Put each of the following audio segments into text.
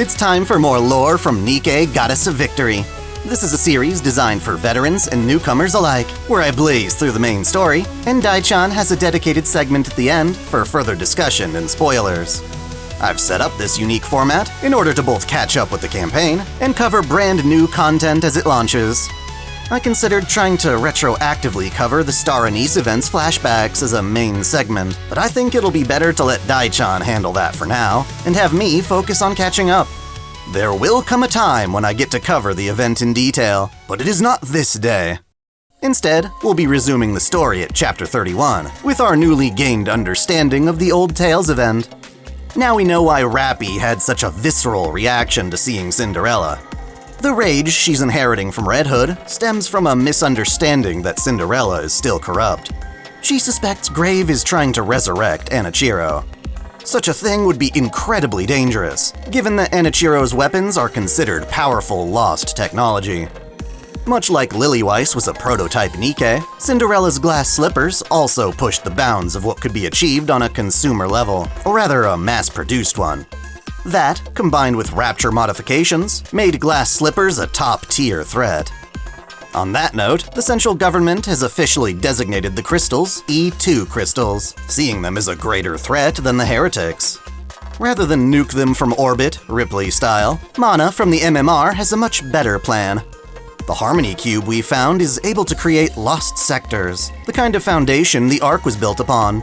It's time for more lore from Nikke Goddess of Victory. This is a series designed for veterans and newcomers alike, where I blaze through the main story, and Dai-chan has a dedicated segment at the end for further discussion and spoilers. I've set up this unique format in order to both catch up with the campaign and cover brand new content as it launches. I considered trying to retroactively cover the Star Anise event's flashbacks as a main segment, but I think it'll be better to let Dai-chan handle that for now, and have me focus on catching up. There will come a time when I get to cover the event in detail, but it is not this day. Instead, we'll be resuming the story at Chapter 31, with our newly gained understanding of the Old Tales event. Now we know why Rapi had such a visceral reaction to seeing Cinderella. The rage she's inheriting from Red Hood stems from a misunderstanding that Cinderella is still corrupt. She suspects Grave is trying to resurrect Anichiro. Such a thing would be incredibly dangerous, given that Anichiro's weapons are considered powerful lost technology. Much like Lilyweiss was a prototype Nikke, Cinderella's glass slippers also pushed the bounds of what could be achieved on a consumer level, or rather a mass-produced one. That, combined with rapture modifications, made glass slippers a top-tier threat. On that note, the central government has officially designated the crystals E2 crystals, seeing them as a greater threat than the heretics. Rather than nuke them from orbit, Ripley style, Mana from the MMR has a much better plan. The Harmony Cube we found is able to create lost sectors, the kind of foundation the Ark was built upon.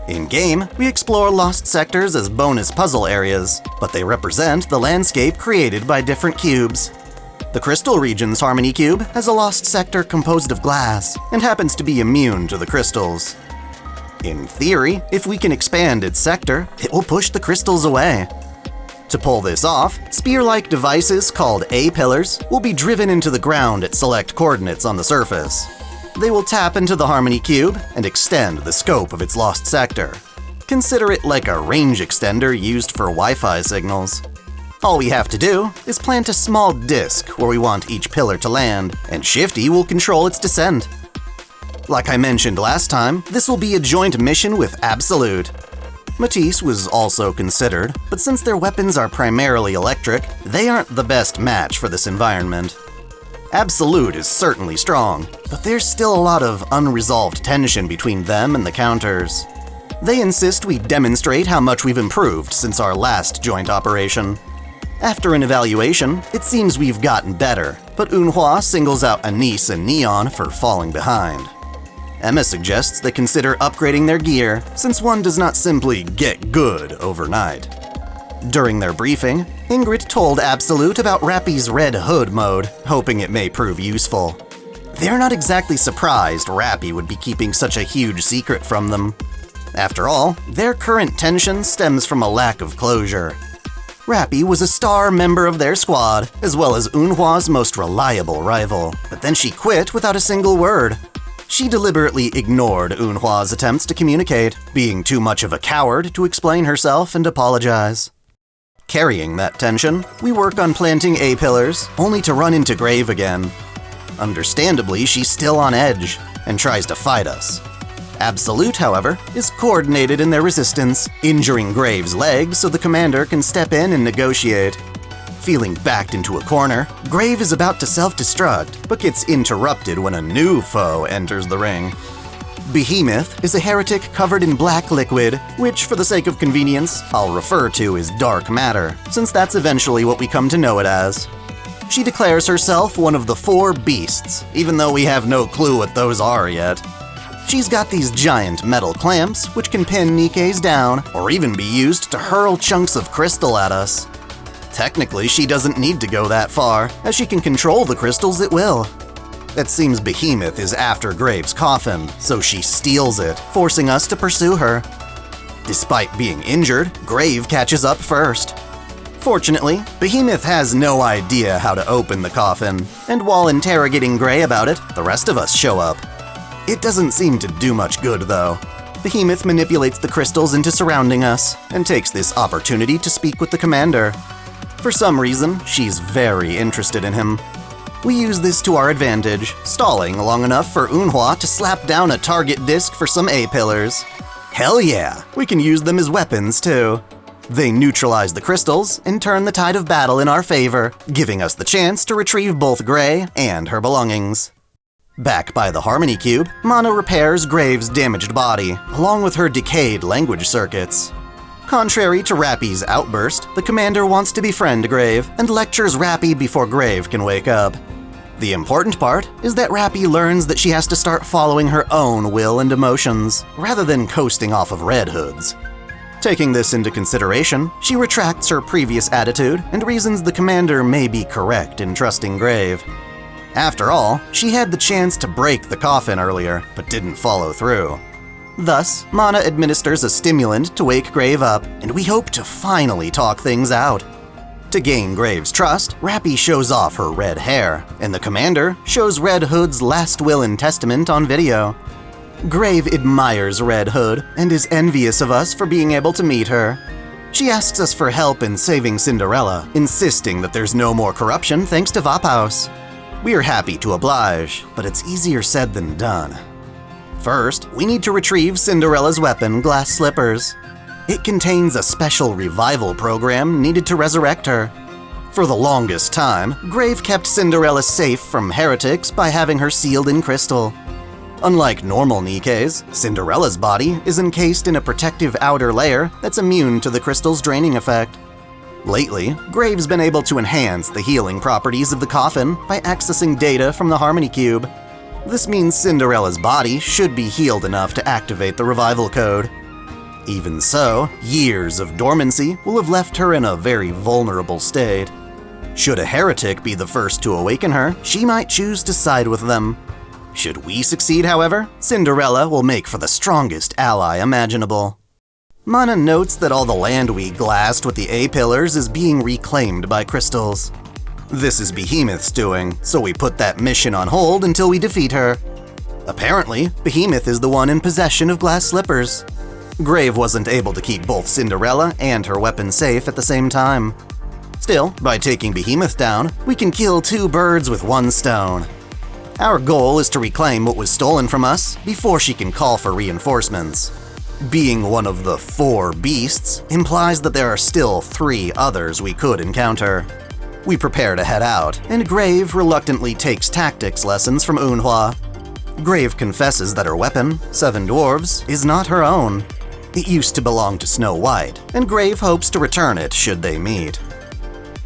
In-game, we explore lost sectors as bonus puzzle areas, but they represent the landscape created by different cubes. The Crystal Region's Harmony Cube has a lost sector composed of glass, and happens to be immune to the crystals. In theory, if we can expand its sector, it will push the crystals away. To pull this off, spear-like devices called A-pillars will be driven into the ground at select coordinates on the surface. They will tap into the Harmony Cube and extend the scope of its lost sector. Consider it like a range extender used for Wi-Fi signals. All we have to do is plant a small disc where we want each pillar to land, and Shifty will control its descent. Like I mentioned last time, this will be a joint mission with Absolute. Matisse was also considered, but since their weapons are primarily electric, they aren't the best match for this environment. Absolute is certainly strong, but there's still a lot of unresolved tension between them and the counters. They insist we demonstrate how much we've improved since our last joint operation. After an evaluation, it seems we've gotten better, but eunhwa singles out Anise and Neon for falling behind. Emma suggests they consider upgrading their gear, since one does not simply get good overnight. During their briefing, Ingrid told Absolute about Rapi's Red Hood mode, hoping it may prove useful. They're not exactly surprised Rapi would be keeping such a huge secret from them. After all, their current tension stems from a lack of closure. Rapi was a star member of their squad, as well as eunhwa's most reliable rival, but then she quit without a single word. She deliberately ignored eunhwa's attempts to communicate, being too much of a coward to explain herself and apologize. Carrying that tension, we work on planting A-pillars, only to run into Grave again. Understandably, she's still on edge, and tries to fight us. Absolute, however, is coordinated in their resistance, injuring Grave's leg so the commander can step in and negotiate. Feeling backed into a corner, Grave is about to self-destruct, but gets interrupted when a new foe enters the ring. Behemoth is a heretic covered in black liquid, which, for the sake of convenience, I'll refer to as dark matter, since that's eventually what we come to know it as. She declares herself one of the 4 beasts, even though we have no clue what those are yet. She's got these giant metal clamps, which can pin Nikke's down, or even be used to hurl chunks of crystal at us. Technically, she doesn't need to go that far, as she can control the crystals at will. It seems Behemoth is after Grave's coffin, so she steals it, forcing us to pursue her. Despite being injured, Grave catches up first. Fortunately, Behemoth has no idea how to open the coffin, and while interrogating Gray about it, the rest of us show up. It doesn't seem to do much good, though. Behemoth manipulates the crystals into surrounding us, and takes this opportunity to speak with the commander. For some reason, she's very interested in him. We use this to our advantage, stalling long enough for eunhwa to slap down a target disc for some A-pillars. Hell yeah, we can use them as weapons too. They neutralize the crystals and turn the tide of battle in our favor, giving us the chance to retrieve both Gray and her belongings. Back by the Harmony Cube, Mana repairs Grave's damaged body, along with her decayed language circuits. Contrary to Rapi's outburst, the commander wants to befriend Grave and lectures Rapi before Grave can wake up. The important part is that Rapi learns that she has to start following her own will and emotions, rather than coasting off of Red Hoods. Taking this into consideration, she retracts her previous attitude and reasons the commander may be correct in trusting Grave. After all, she had the chance to break the coffin earlier, but didn't follow through. Thus, Mana administers a stimulant to wake Grave up, and we hope to finally talk things out. To gain Grave's trust, Rapi shows off her red hair, and the commander shows Red Hood's last will and testament on video. Grave admires Red Hood and is envious of us for being able to meet her. She asks us for help in saving Cinderella, insisting that there's no more corruption thanks to Vaphaus. We're happy to oblige, but it's easier said than done. First, we need to retrieve Cinderella's weapon, Glass Slippers. It contains a special revival program needed to resurrect her. For the longest time, Grave kept Cinderella safe from heretics by having her sealed in crystal. Unlike normal Nikkes, Cinderella's body is encased in a protective outer layer that's immune to the crystal's draining effect. Lately, Grave's been able to enhance the healing properties of the coffin by accessing data from the Harmony Cube. This means Cinderella's body should be healed enough to activate the revival code. Even so, years of dormancy will have left her in a very vulnerable state. Should a heretic be the first to awaken her, she might choose to side with them. Should we succeed, however, Cinderella will make for the strongest ally imaginable. Mana notes that all the land we glassed with the A-pillars is being reclaimed by crystals. This is Behemoth's doing, so we put that mission on hold until we defeat her. Apparently, Behemoth is the one in possession of Glass Slippers. Grave wasn't able to keep both Cinderella and her weapon safe at the same time. Still, by taking Behemoth down, we can kill two birds with one stone. Our goal is to reclaim what was stolen from us before she can call for reinforcements. Being one of the 4 beasts implies that there are still 3 others we could encounter. We prepare to head out, and Grave reluctantly takes tactics lessons from Eunhwa. Grave confesses that her weapon, 7 dwarves, is not her own. It used to belong to Snow White, and Grave hopes to return it should they meet.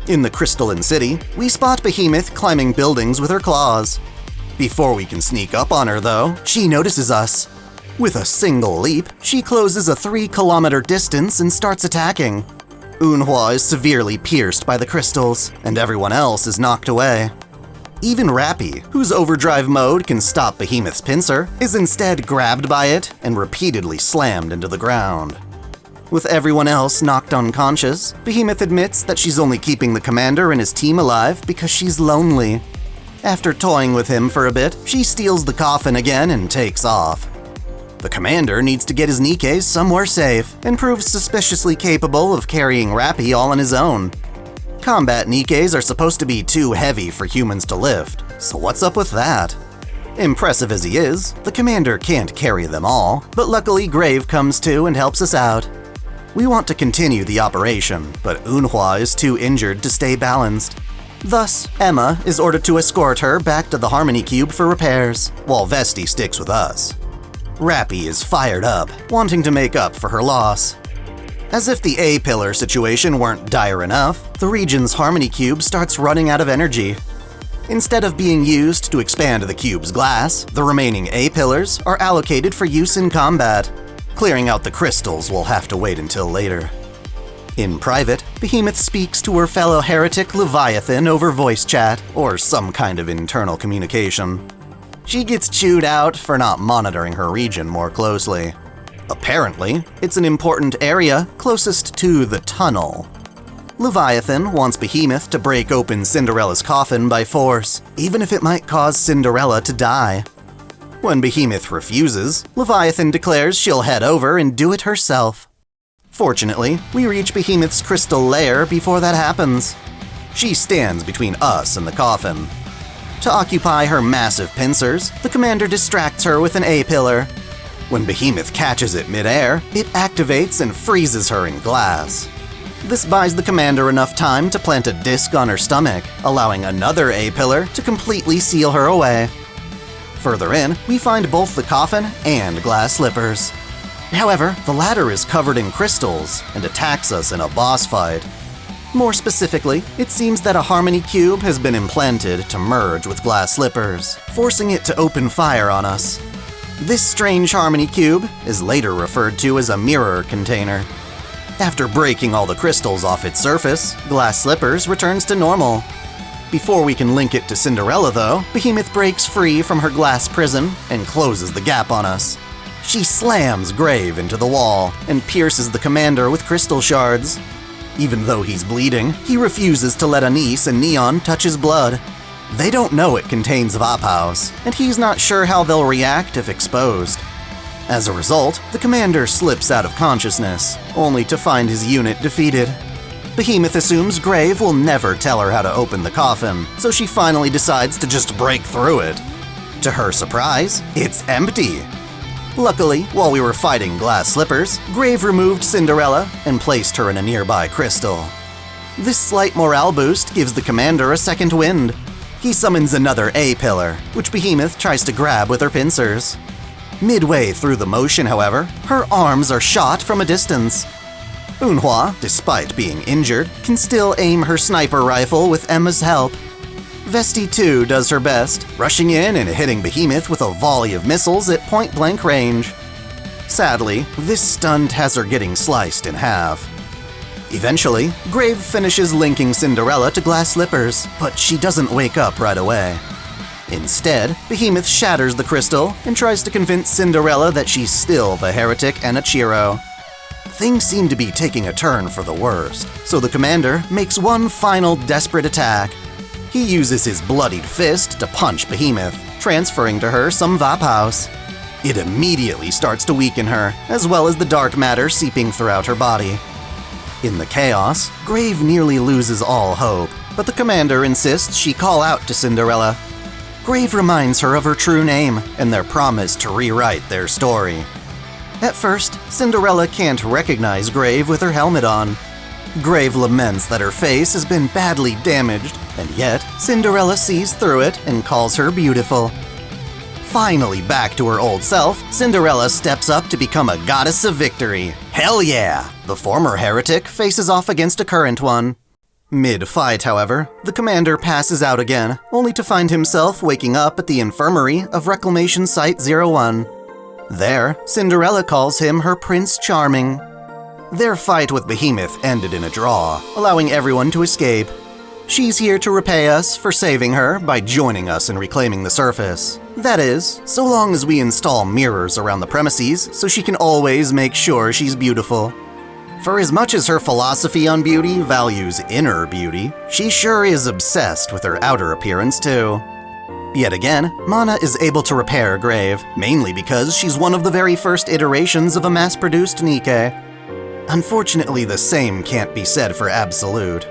In the Crystalline City, we spot Behemoth climbing buildings with her claws. Before we can sneak up on her, though, she notices us. With a single leap, she closes a 3-kilometer distance and starts attacking. Eunhwa is severely pierced by the crystals, and everyone else is knocked away. Even Rapi, whose overdrive mode can stop Behemoth's pincer, is instead grabbed by it and repeatedly slammed into the ground. With everyone else knocked unconscious, Behemoth admits that she's only keeping the commander and his team alive because she's lonely. After toying with him for a bit, she steals the coffin again and takes off. The commander needs to get his Nikkes somewhere safe and proves suspiciously capable of carrying Rapi all on his own. Combat Nikkes are supposed to be too heavy for humans to lift, so what's up with that? Impressive as he is, the commander can't carry them all, but luckily Grave comes to and helps us out. We want to continue the operation, but Eunhwa is too injured to stay balanced. Thus, Emma is ordered to escort her back to the Harmony Cube for repairs, while Vesti sticks with us. Rapi is fired up, wanting to make up for her loss. As if the A-pillar situation weren't dire enough, the region's Harmony Cube starts running out of energy. Instead of being used to expand the cube's glass, the remaining A-pillars are allocated for use in combat. Clearing out the crystals will have to wait until later. In private, Behemoth speaks to her fellow heretic Leviathan over voice chat, or some kind of internal communication. She gets chewed out for not monitoring her region more closely. Apparently, it's an important area closest to the tunnel. Leviathan wants Behemoth to break open Cinderella's coffin by force, even if it might cause Cinderella to die. When Behemoth refuses, Leviathan declares she'll head over and do it herself. Fortunately, we reach Behemoth's crystal lair before that happens. She stands between us and the coffin. To occupy her massive pincers, the commander distracts her with an A-pillar. When Behemoth catches it mid-air, it activates and freezes her in glass. This buys the commander enough time to plant a disc on her stomach, allowing another A-pillar to completely seal her away. Further in, we find both the coffin and glass slippers. However, the latter is covered in crystals and attacks us in a boss fight. More specifically, it seems that a harmony cube has been implanted to merge with glass slippers, forcing it to open fire on us. This strange harmony cube is later referred to as a mirror container. After breaking all the crystals off its surface, glass slippers returns to normal. Before we can link it to Cinderella though, Behemoth breaks free from her glass prison and closes the gap on us. She slams Grave into the wall and pierces the commander with crystal shards. Even though he's bleeding, he refuses to let Anise and Neon touch his blood. They don't know it contains Vapaus, and he's not sure how they'll react if exposed. As a result, the commander slips out of consciousness, only to find his unit defeated. Behemoth assumes Grave will never tell her how to open the coffin, so she finally decides to just break through it. To her surprise, it's empty. Luckily, while we were fighting glass slippers, Grave removed Cinderella and placed her in a nearby crystal. This slight morale boost gives the commander a second wind. He summons another A-pillar, which Behemoth tries to grab with her pincers. Midway through the motion, however, her arms are shot from a distance. Eunhwa, despite being injured, can still aim her sniper rifle with Emma's help. Vesti too does her best, rushing in and hitting Behemoth with a volley of missiles at point-blank range. Sadly, this stunt has her getting sliced in half. Eventually, Grave finishes linking Cinderella to glass slippers, but she doesn't wake up right away. Instead, Behemoth shatters the crystal and tries to convince Cinderella that she's still the heretic Enichiro. Things seem to be taking a turn for the worst, so the commander makes one final desperate attack. He uses his bloodied fist to punch Behemoth, transferring to her some Vapaus. It immediately starts to weaken her, as well as the dark matter seeping throughout her body. In the chaos, Grave nearly loses all hope, but the commander insists she call out to Cinderella. Grave reminds her of her true name and their promise to rewrite their story. At first, Cinderella can't recognize Grave with her helmet on. Grave laments that her face has been badly damaged, and yet Cinderella sees through it and calls her beautiful. Finally back to her old self, Cinderella steps up to become a goddess of victory. Hell yeah! The former heretic faces off against a current one. Mid-fight, however, the commander passes out again, only to find himself waking up at the infirmary of Reclamation Site 01. There, Cinderella calls him her Prince Charming. Their fight with Behemoth ended in a draw, allowing everyone to escape. She's here to repay us for saving her by joining us in reclaiming the surface. That is, so long as we install mirrors around the premises so she can always make sure she's beautiful. For as much as her philosophy on beauty values inner beauty, she sure is obsessed with her outer appearance too. Yet again, Mana is able to repair Grave, mainly because she's one of the very first iterations of a mass-produced Nikke. Unfortunately, the same can't be said for Absolute.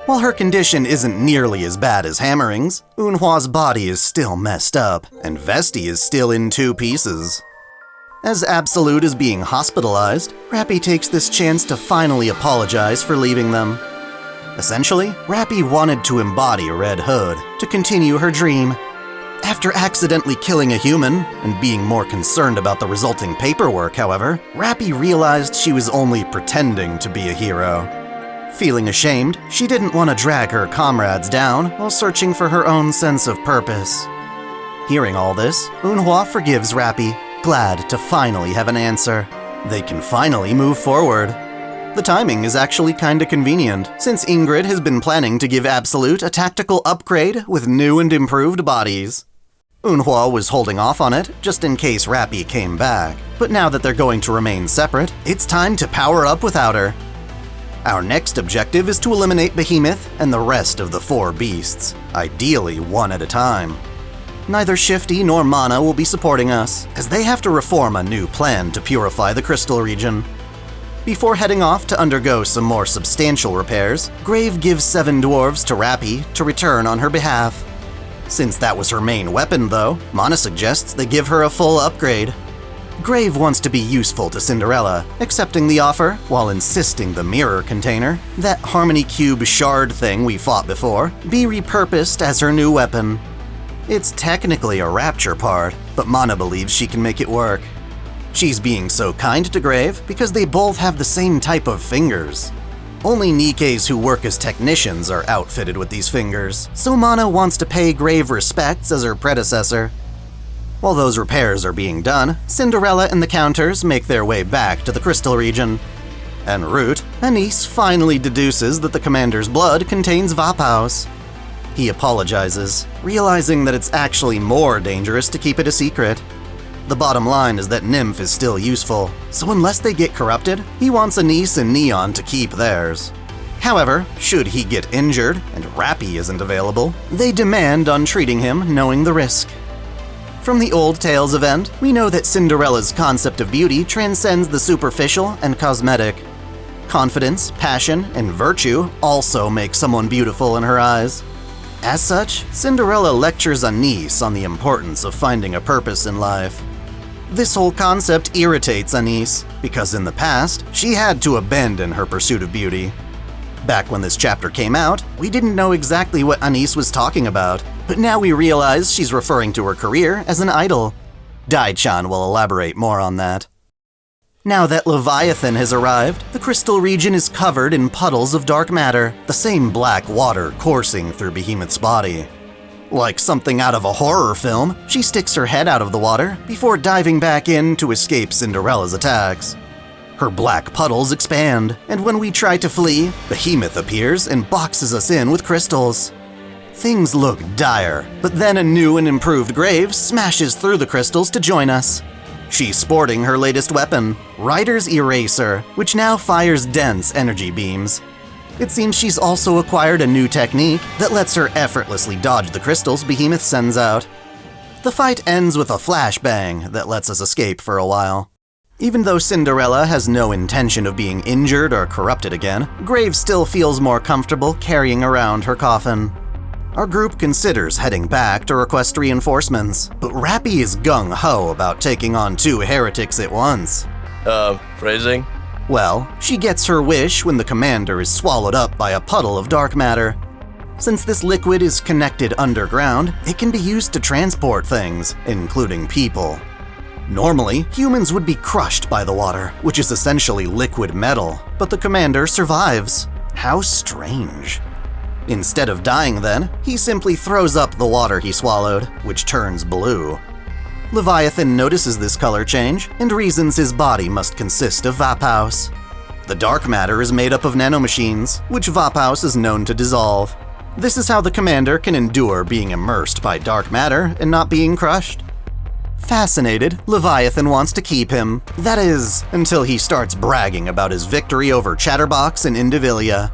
While her condition isn't nearly as bad as Hammering's, Eunhwa's body is still messed up, and Vesti is still in two pieces. As Absolute is being hospitalized, Rapi takes this chance to finally apologize for leaving them. Essentially, Rapi wanted to embody Red Hood to continue her dream. After accidentally killing a human and being more concerned about the resulting paperwork, however, Rapi realized she was only pretending to be a hero. Feeling ashamed, she didn't want to drag her comrades down while searching for her own sense of purpose. Hearing all this, Eunhwa forgives Rapi, glad to finally have an answer. They can finally move forward. The timing is actually kinda convenient, since Ingrid has been planning to give Absolute a tactical upgrade with new and improved bodies. Eunhwa was holding off on it, just in case Rapi came back, but now that they're going to remain separate, it's time to power up without her. Our next objective is to eliminate Behemoth and the rest of the four beasts, ideally one at a time. Neither Shifty nor Mana will be supporting us, as they have to reform a new plan to purify the crystal region. Before heading off to undergo some more substantial repairs, Grave gives 7 dwarves to Rapi to return on her behalf. Since that was her main weapon though, Mana suggests they give her a full upgrade. Grave wants to be useful to Cinderella, accepting the offer while insisting the mirror container, that Harmony Cube shard thing we fought before, be repurposed as her new weapon. It's technically a rapture part, but Mana believes she can make it work. She's being so kind to Grave because they both have the same type of fingers. Only Nikke's who work as technicians are outfitted with these fingers, so Mana wants to pay Grave respects as her predecessor. While those repairs are being done, Cinderella and the Counters make their way back to the Crystal region. En route, Anis finally deduces that the commander's blood contains Vapaus. He apologizes, realizing that it's actually more dangerous to keep it a secret. The bottom line is that Nymph is still useful, so unless they get corrupted, he wants Anis and Neon to keep theirs. However, should he get injured and Rapi isn't available, they demand on treating him knowing the risk. From the Old Tales event, we know that Cinderella's concept of beauty transcends the superficial and cosmetic. Confidence, passion, and virtue also make someone beautiful in her eyes. As such, Cinderella lectures Anis on the importance of finding a purpose in life. This whole concept irritates Anis, because in the past, she had to abandon her pursuit of beauty. Back when this chapter came out, we didn't know exactly what Anis was talking about, but now we realize she's referring to her career as an idol. Dai-chan will elaborate more on that. Now that Leviathan has arrived, the Crystal region is covered in puddles of dark matter, the same black water coursing through Behemoth's body. Like something out of a horror film, she sticks her head out of the water before diving back in to escape Cinderella's attacks. Her black puddles expand, and when we try to flee, Behemoth appears and boxes us in with crystals. Things look dire, but then a new and improved Grave smashes through the crystals to join us. She's sporting her latest weapon, Rider's Eraser, which now fires dense energy beams. It seems she's also acquired a new technique that lets her effortlessly dodge the crystals Behemoth sends out. The fight ends with a flashbang that lets us escape for a while. Even though Cinderella has no intention of being injured or corrupted again, Grave still feels more comfortable carrying around her coffin. Our group considers heading back to request reinforcements, but Rapi is gung-ho about taking on 2 heretics at once. Phrasing? Well, she gets her wish when the commander is swallowed up by a puddle of dark matter. Since this liquid is connected underground, it can be used to transport things, including people. Normally, humans would be crushed by the water, which is essentially liquid metal, but the commander survives. How strange. Instead of dying then, he simply throws up the water he swallowed, which turns blue. Leviathan notices this color change and reasons his body must consist of Vapaus. The dark matter is made up of nanomachines, which Vapaus is known to dissolve. This is how the commander can endure being immersed by dark matter and not being crushed. Fascinated, Leviathan wants to keep him. That is, until he starts bragging about his victory over Chatterbox and Indivilia.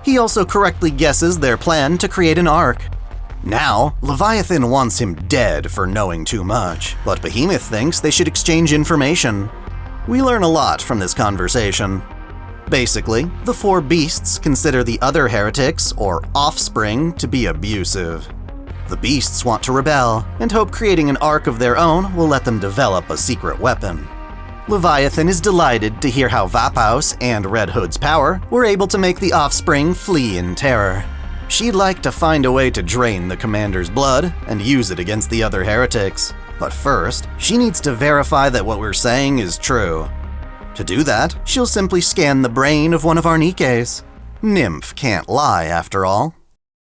He also correctly guesses their plan to create an ark. Now, Leviathan wants him dead for knowing too much, but Behemoth thinks they should exchange information. We learn a lot from this conversation. Basically, the 4 beasts consider the other heretics, or offspring, to be abusive. The beasts want to rebel, and hope creating an ark of their own will let them develop a secret weapon. Leviathan is delighted to hear how Vapaus and Red Hood's power were able to make the offspring flee in terror. She'd like to find a way to drain the commander's blood and use it against the other heretics. But first, she needs to verify that what we're saying is true. To do that, she'll simply scan the brain of one of our Nikkes. Nymph can't lie, after all.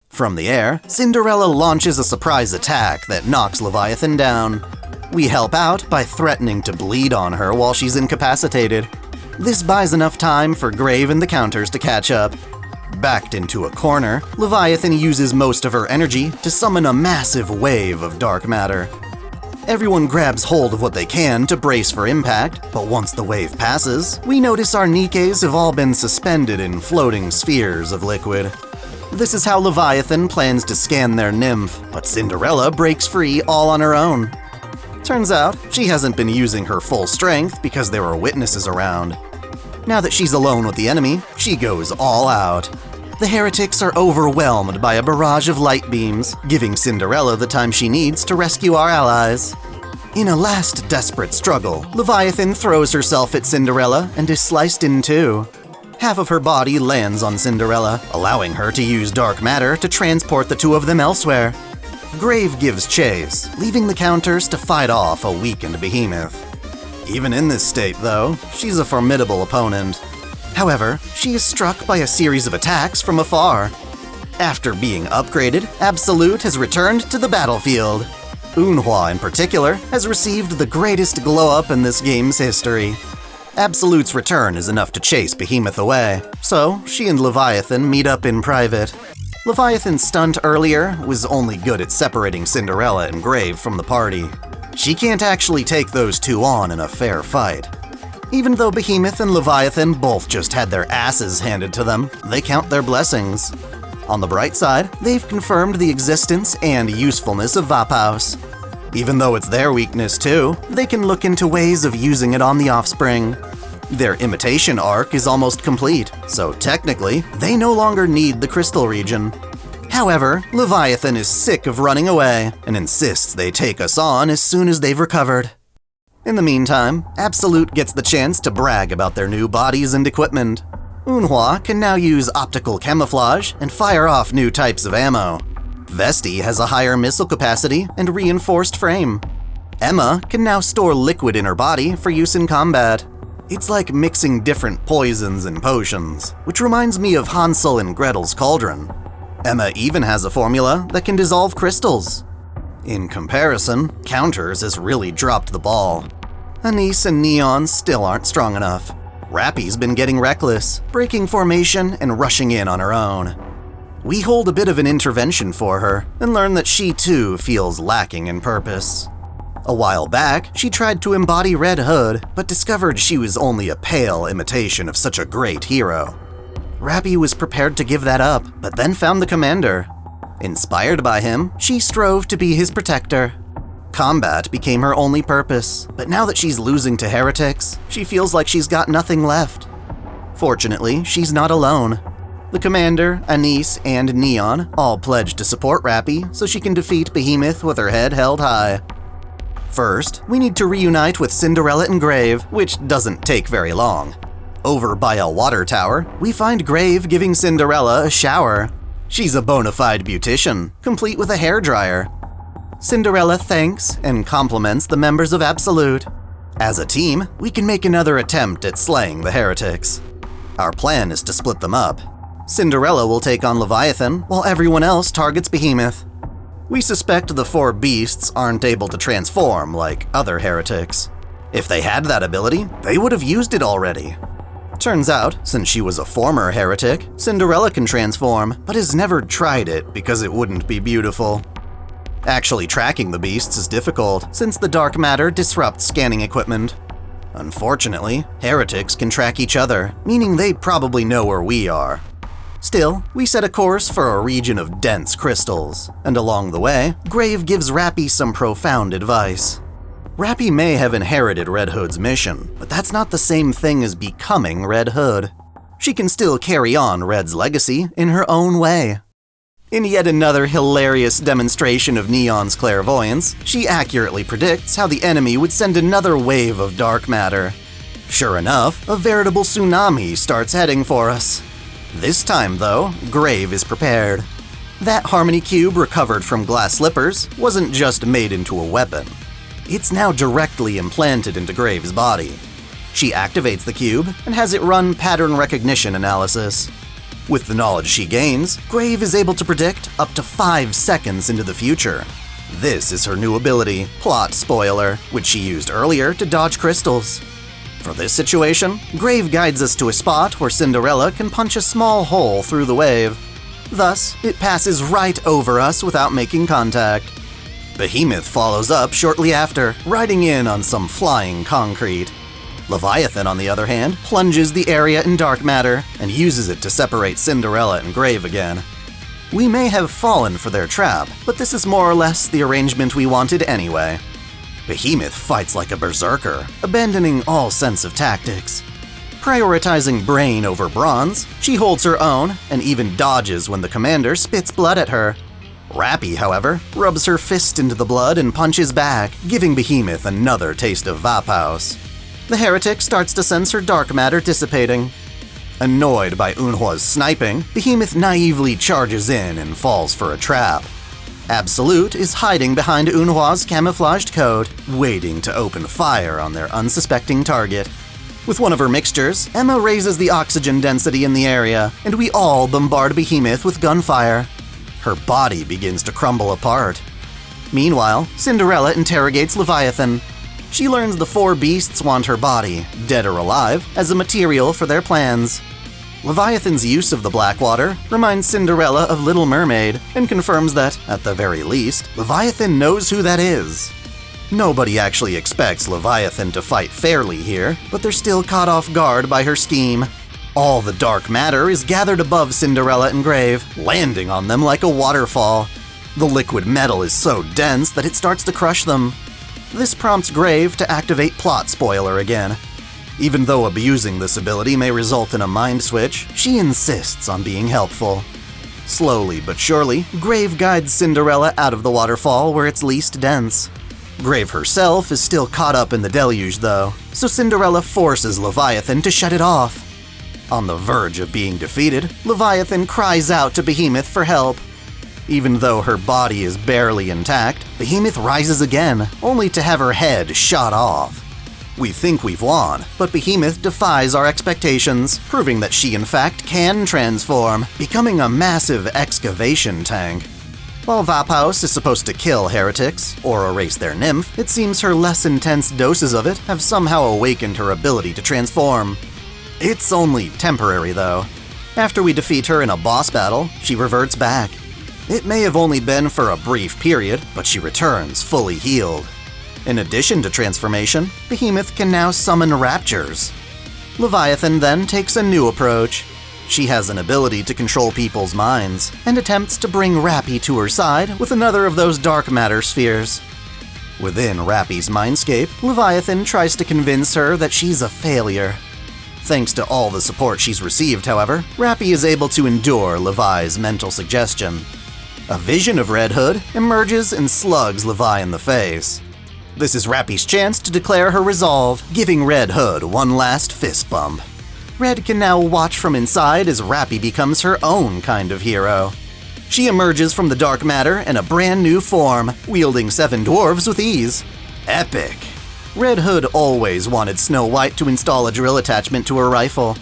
From the air, Cinderella launches a surprise attack that knocks Leviathan down. We help out by threatening to bleed on her while she's incapacitated. This buys enough time for Grave and the Counters to catch up. Backed into a corner, Leviathan uses most of her energy to summon a massive wave of dark matter. Everyone grabs hold of what they can to brace for impact, but once the wave passes, we notice our Nikkes have all been suspended in floating spheres of liquid. This is how Leviathan plans to scan their nymph, but Cinderella breaks free all on her own. Turns out, she hasn't been using her full strength because there were witnesses around. Now that she's alone with the enemy, she goes all out. The heretics are overwhelmed by a barrage of light beams, giving Cinderella the time she needs to rescue our allies. In a last desperate struggle, Leviathan throws herself at Cinderella and is sliced in two. Half of her body lands on Cinderella, allowing her to use dark matter to transport the two of them elsewhere. Grave gives chase, leaving the counters to fight off a weakened behemoth. Even in this state, though, she's a formidable opponent. However, she is struck by a series of attacks from afar. After being upgraded, Absolute has returned to the battlefield. Eunhwa, in particular, has received the greatest glow-up in this game's history. Absolute's return is enough to chase Behemoth away, so she and Leviathan meet up in private. Leviathan's stunt earlier was only good at separating Cinderella and Grave from the party. She can't actually take those two on in a fair fight. Even though Behemoth and Leviathan both just had their asses handed to them, they count their blessings. On the bright side, they've confirmed the existence and usefulness of Vapaus. Even though it's their weakness too, they can look into ways of using it on the offspring. Their imitation arc is almost complete, so technically, they no longer need the crystal region. However, Leviathan is sick of running away and insists they take us on as soon as they've recovered. In the meantime, Absolute gets the chance to brag about their new bodies and equipment. Eunhwa can now use optical camouflage and fire off new types of ammo. Vesti has a higher missile capacity and reinforced frame. Emma can now store liquid in her body for use in combat. It's like mixing different poisons and potions, which reminds me of Hansel and Gretel's cauldron. Emma even has a formula that can dissolve crystals. In comparison, Counters has really dropped the ball. Anise and Neon still aren't strong enough. Rapi's been getting reckless, breaking formation and rushing in on her own. We hold a bit of an intervention for her and learn that she too feels lacking in purpose. A while back, she tried to embody Red Hood, but discovered she was only a pale imitation of such a great hero. Rapi was prepared to give that up, but then found the commander. Inspired by him, she strove to be his protector. Combat became her only purpose, but now that she's losing to heretics, she feels like she's got nothing left. Fortunately, she's not alone. The commander, Anise, and Neon all pledged to support Rapi so she can defeat Behemoth with her head held high. First, we need to reunite with Cinderella and Grave, which doesn't take very long. Over by a water tower, we find Grave giving Cinderella a shower. She's a bona fide beautician, complete with a hairdryer. Cinderella thanks and compliments the members of Absolute. As a team, we can make another attempt at slaying the heretics. Our plan is to split them up. Cinderella will take on Leviathan, while everyone else targets Behemoth. We suspect the four beasts aren't able to transform like other heretics. If they had that ability, they would have used it already. Turns out, since she was a former heretic, Cinderella can transform, but has never tried it because it wouldn't be beautiful. Actually tracking the beasts is difficult, since the dark matter disrupts scanning equipment. Unfortunately, heretics can track each other, meaning they probably know where we are. Still, we set a course for a region of dense crystals, and along the way, Grave gives Rapi some profound advice. Rapi may have inherited Red Hood's mission, but that's not the same thing as becoming Red Hood. She can still carry on Red's legacy in her own way. In yet another hilarious demonstration of Neon's clairvoyance, she accurately predicts how the enemy would send another wave of dark matter. Sure enough, a veritable tsunami starts heading for us. This time, though, Grave is prepared. That Harmony Cube recovered from glass slippers wasn't just made into a weapon. It's now directly implanted into Grave's body. She activates the cube and has it run pattern recognition analysis. With the knowledge she gains, Grave is able to predict up to 5 seconds into the future. This is her new ability, Plot Spoiler, which she used earlier to dodge crystals. For this situation, Grave guides us to a spot where Cinderella can punch a small hole through the wave. Thus, it passes right over us without making contact. Behemoth follows up shortly after, riding in on some flying concrete. Leviathan, on the other hand, plunges the area in dark matter and uses it to separate Cinderella and Grave again. We may have fallen for their trap, but this is more or less the arrangement we wanted anyway. Behemoth fights like a berserker, abandoning all sense of tactics. Prioritizing brain over bronze, she holds her own and even dodges when the commander spits blood at her. Rapi, however, rubs her fist into the blood and punches back, giving Behemoth another taste of Vapaus. The heretic starts to sense her dark matter dissipating. Annoyed by eunhwa's sniping, Behemoth naively charges in and falls for a trap. Absolute is hiding behind eunhwa's camouflaged coat, waiting to open fire on their unsuspecting target. With one of her mixtures, Emma raises the oxygen density in the area, and we all bombard Behemoth with gunfire. Her body begins to crumble apart. Meanwhile, Cinderella interrogates Leviathan. She learns the four beasts want her body, dead or alive, as a material for their plans. Leviathan's use of the Blackwater reminds Cinderella of Little Mermaid and confirms that, at the very least, Leviathan knows who that is. Nobody actually expects Leviathan to fight fairly here, but they're still caught off guard by her scheme. All the dark matter is gathered above Cinderella and Grave, landing on them like a waterfall. The liquid metal is so dense that it starts to crush them. This prompts Grave to activate Plot Spoiler again. Even though abusing this ability may result in a mind switch, she insists on being helpful. Slowly but surely, Grave guides Cinderella out of the waterfall where it's least dense. Grave herself is still caught up in the deluge though, so Cinderella forces Leviathan to shut it off. On the verge of being defeated, Leviathan cries out to Behemoth for help. Even though her body is barely intact, Behemoth rises again, only to have her head shot off. We think we've won, but Behemoth defies our expectations, proving that she in fact can transform, becoming a massive excavation tank. While Vapaus is supposed to kill heretics, or erase their nymph, it seems her less intense doses of it have somehow awakened her ability to transform. It's only temporary though. After we defeat her in a boss battle, she reverts back. It may have only been for a brief period, but she returns fully healed. In addition to transformation, Behemoth can now summon raptures. Leviathan then takes a new approach. She has an ability to control people's minds, and attempts to bring Rapi to her side with another of those dark matter spheres. Within Rapi's mindscape, Leviathan tries to convince her that she's a failure. Thanks to all the support she's received, however, Rapi is able to endure Levi's mental suggestion. A vision of Red Hood emerges and slugs Levi in the face. This is Rapi's chance to declare her resolve, giving Red Hood one last fist bump. Red can now watch from inside as Rapi becomes her own kind of hero. She emerges from the dark matter in a brand new form, wielding 7 dwarves with ease. Epic! Red Hood always wanted Snow White to install a drill attachment to her rifle.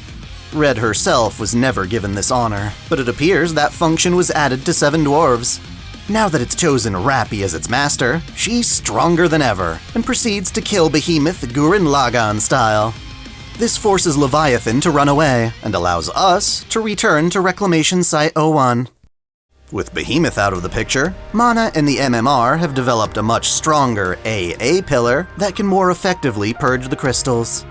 Red herself was never given this honor, but it appears that function was added to 7 dwarves. Now that it's chosen Rapi as its master, she's stronger than ever, and proceeds to kill Behemoth Gurren Lagann style. This forces Leviathan to run away, and allows us to return to Reclamation Site 01. With Behemoth out of the picture, Mana and the MMR have developed a much stronger AA pillar that can more effectively purge the crystals.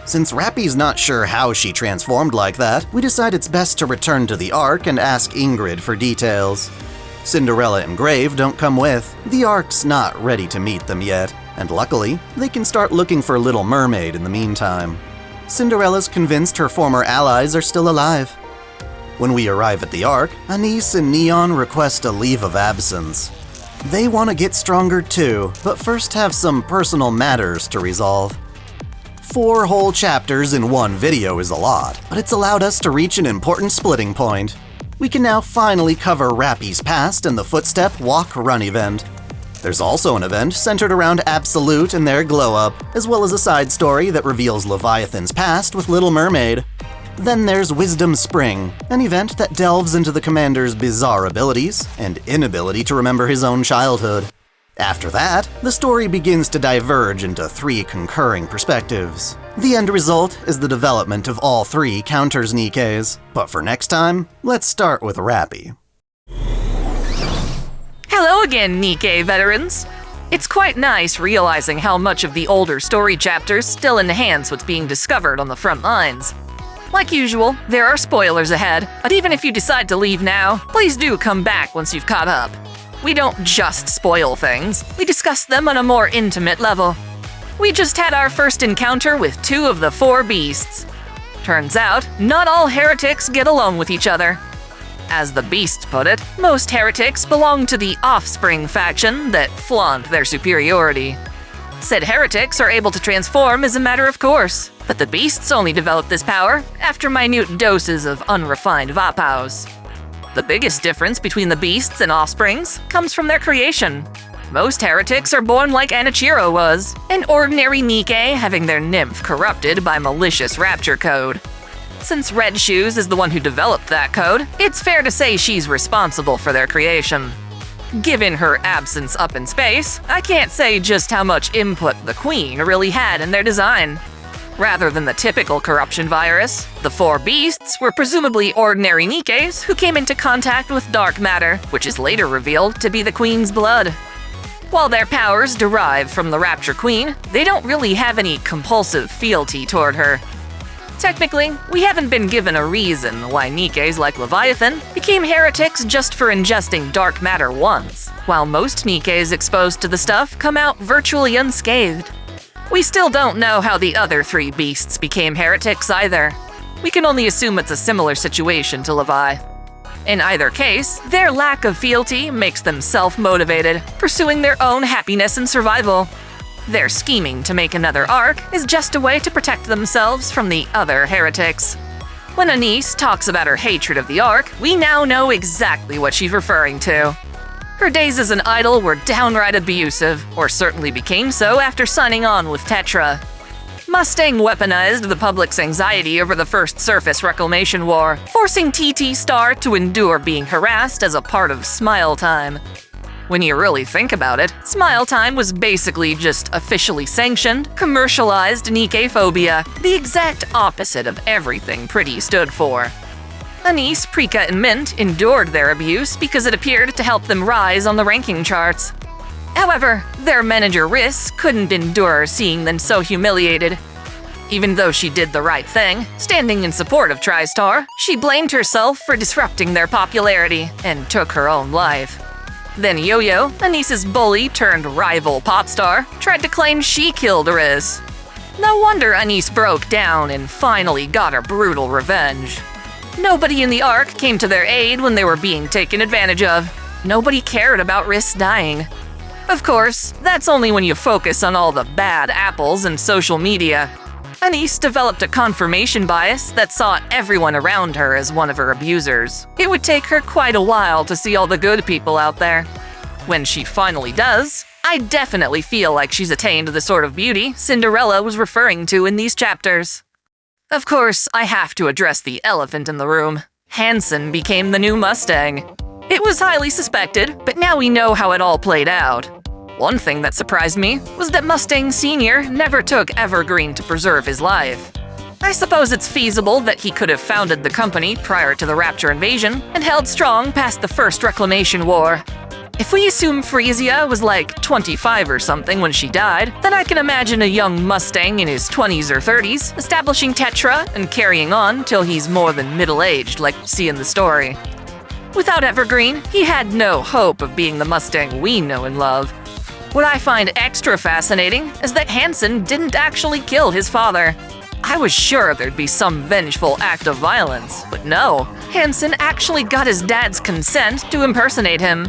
Since Rapi's not sure how she transformed like that, we decide it's best to return to the Ark and ask Ingrid for details. Cinderella and Grave don't come with. The Ark's not ready to meet them yet, and luckily, they can start looking for Little Mermaid in the meantime. Cinderella's convinced her former allies are still alive. When we arrive at the Ark, Anise and Neon request a leave of absence. They want to get stronger too, but first have some personal matters to resolve. 4 whole chapters in one video is a lot, but it's allowed us to reach an important splitting point. We can now finally cover Rapi's past and the Footstep Walk-Run event. There's also an event centered around Absolute and their glow-up, as well as a side story that reveals Leviathan's past with Little Mermaid. Then there's Wisdom Spring, an event that delves into the commander's bizarre abilities and inability to remember his own childhood. After that, the story begins to diverge into 3 concurring perspectives. The end result is the development of all 3 counters Nikkes. But for next time, let's start with Rapi. Hello again, Nikke veterans! It's quite nice realizing how much of the older story chapters still enhance what's being discovered on the front lines. Like usual, there are spoilers ahead, but even if you decide to leave now, please do come back once you've caught up. We don't just spoil things, we discuss them on a more intimate level. We just had our first encounter with 2 of the 4 beasts. Turns out, not all heretics get along with each other. As the Beasts put it, most heretics belong to the offspring faction that flaunt their superiority. Said heretics are able to transform as a matter of course, but the Beasts only develop this power after minute doses of unrefined vapaus. The biggest difference between the Beasts and offsprings comes from their creation. Most heretics are born like Anichiro was, an ordinary Nikke having their nymph corrupted by malicious rapture code. Since Red Shoes is the one who developed that code, it's fair to say she's responsible for their creation. Given her absence up in space, I can't say just how much input the Queen really had in their design. Rather than the typical corruption virus, the 4 Beasts were presumably ordinary Nikkes who came into contact with dark matter, which is later revealed to be the Queen's blood. While their powers derive from the Rapture Queen, they don't really have any compulsive fealty toward her. Technically, we haven't been given a reason why Nikkes like Leviathan became heretics just for ingesting dark matter once, while most Nikkes exposed to the stuff come out virtually unscathed. We still don't know how the other 3 Beasts became heretics either. We can only assume it's a similar situation to Levi. In either case, their lack of fealty makes them self-motivated, pursuing their own happiness and survival. Their scheming to make another arc is just a way to protect themselves from the other heretics. When Anise talks about her hatred of the arc, we now know exactly what she's referring to. Her days as an idol were downright abusive, or certainly became so after signing on with Tetra. Mustang weaponized the public's anxiety over the first surface reclamation war, forcing TT Star to endure being harassed as a part of Smile Time. When you really think about it, Smile Time was basically just officially sanctioned, commercialized Nikke phobia, the exact opposite of everything Pretty stood for. Anise, Prika, and Mint endured their abuse because it appeared to help them rise on the ranking charts. However, their manager Riss couldn't endure seeing them so humiliated. Even though she did the right thing, standing in support of TriStar, she blamed herself for disrupting their popularity and took her own life. Then Yo-Yo, Anise's bully turned rival pop star, tried to claim she killed Riz. No wonder Anise broke down and finally got her brutal revenge. Nobody in the arc came to their aid when they were being taken advantage of. Nobody cared about Riz dying. Of course, that's only when you focus on all the bad apples in social media. Anise developed a confirmation bias that saw everyone around her as one of her abusers. It would take her quite a while to see all the good people out there. When she finally does, I definitely feel like she's attained the sort of beauty Cinderella was referring to in these chapters. Of course, I have to address the elephant in the room. Hanson became the new Mustang. It was highly suspected, but now we know how it all played out. One thing that surprised me was that Mustang Sr. never took Evergreen to preserve his life. I suppose it's feasible that he could have founded the company prior to the Rapture invasion and held strong past the first Reclamation War. If we assume Frisia was like 25 or something when she died, then I can imagine a young Mustang in his 20s or 30s establishing Tetra and carrying on till he's more than middle-aged like we see in the story. Without Evergreen, he had no hope of being the Mustang we know and love. What I find extra fascinating is that Hanson didn't actually kill his father. I was sure there'd be some vengeful act of violence, but no, Hanson actually got his dad's consent to impersonate him.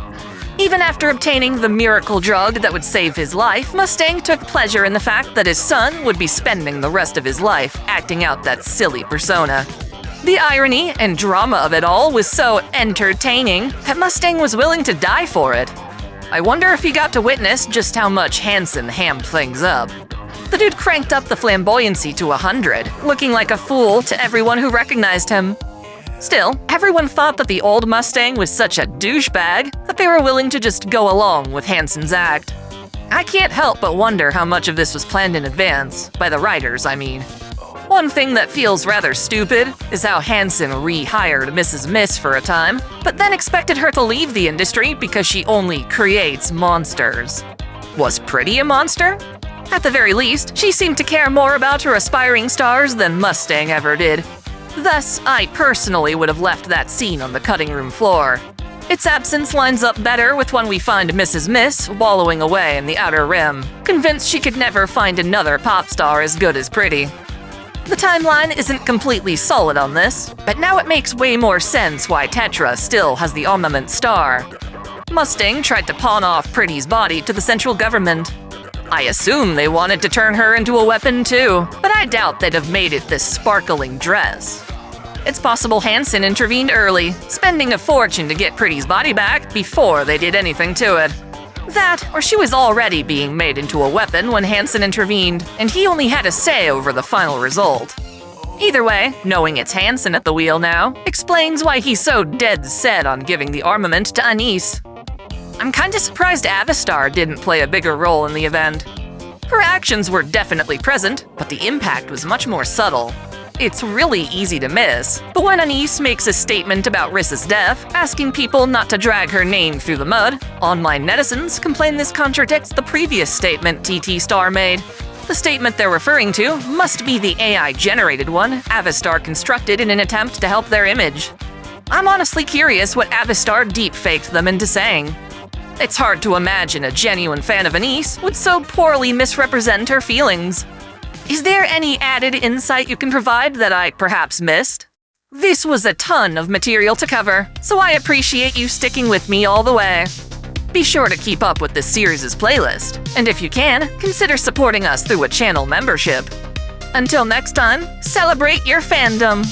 Even after obtaining the miracle drug that would save his life, Mustang took pleasure in the fact that his son would be spending the rest of his life acting out that silly persona. The irony and drama of it all was so entertaining that Mustang was willing to die for it. I wonder if he got to witness just how much Hanson hammed things up. The dude cranked up the flamboyancy to 100, looking like a fool to everyone who recognized him. Still, everyone thought that the old Mustang was such a douchebag that they were willing to just go along with Hanson's act. I can't help but wonder how much of this was planned in advance, by the writers, I mean. One thing that feels rather stupid is how Hanson rehired Mrs. Miss for a time, but then expected her to leave the industry because she only creates monsters. Was Pretty a monster? At the very least, she seemed to care more about her aspiring stars than Mustang ever did. Thus, I personally would have left that scene on the cutting room floor. Its absence lines up better with when we find Mrs. Miss wallowing away in the Outer Rim, convinced she could never find another pop star as good as Pretty. The timeline isn't completely solid on this, but now it makes way more sense why Tetra still has the armament star. Mustang tried to pawn off Pretty's body to the central government. I assume they wanted to turn her into a weapon too, but I doubt they'd have made it this sparkling dress. It's possible Hanson intervened early, spending a fortune to get Pretty's body back before they did anything to it. That, or she was already being made into a weapon when Hanson intervened, and he only had a say over the final result. Either way, knowing it's Hanson at the wheel now, explains why he's so dead set on giving the armament to Anise. I'm kinda surprised Avistar didn't play a bigger role in the event. Her actions were definitely present, but the impact was much more subtle. It's really easy to miss, but when Anise makes a statement about Rissa's death, asking people not to drag her name through the mud, online netizens complain this contradicts the previous statement TT Star made. The statement they're referring to must be the AI-generated one Avistar constructed in an attempt to help their image. I'm honestly curious what Avistar deep-faked them into saying. It's hard to imagine a genuine fan of Anise would so poorly misrepresent her feelings. Is there any added insight you can provide that I perhaps missed? This was a ton of material to cover, so I appreciate you sticking with me all the way. Be sure to keep up with this series' playlist, and if you can, consider supporting us through a channel membership. Until next time, celebrate your fandom!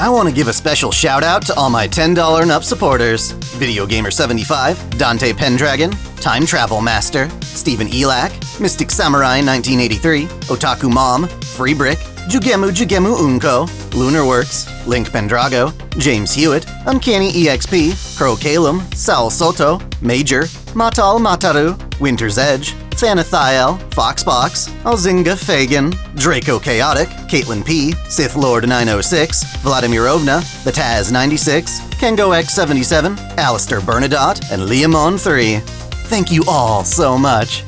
I want to give a special shout out to all my $10 and up supporters. Video Gamer 75, Dante Pendragon, Time Travel Master, Stephen Elak, Mystic Samurai 1983, Otaku Mom, Free Brick, Jugemu Unko, Lunarworks, Link Pendrago, James Hewitt, Uncanny EXP, Crow Calum, Saul Soto, Major, Matal Mataru, Winter's Edge, Thanathiel, Foxbox, Alzinga Fagan, Draco Chaotic, Caitlin P, Sith Lord 906, Vladimirovna, The Taz 96, Kengo X77, Alistair Bernadotte, and Liamon 3. Thank you all so much.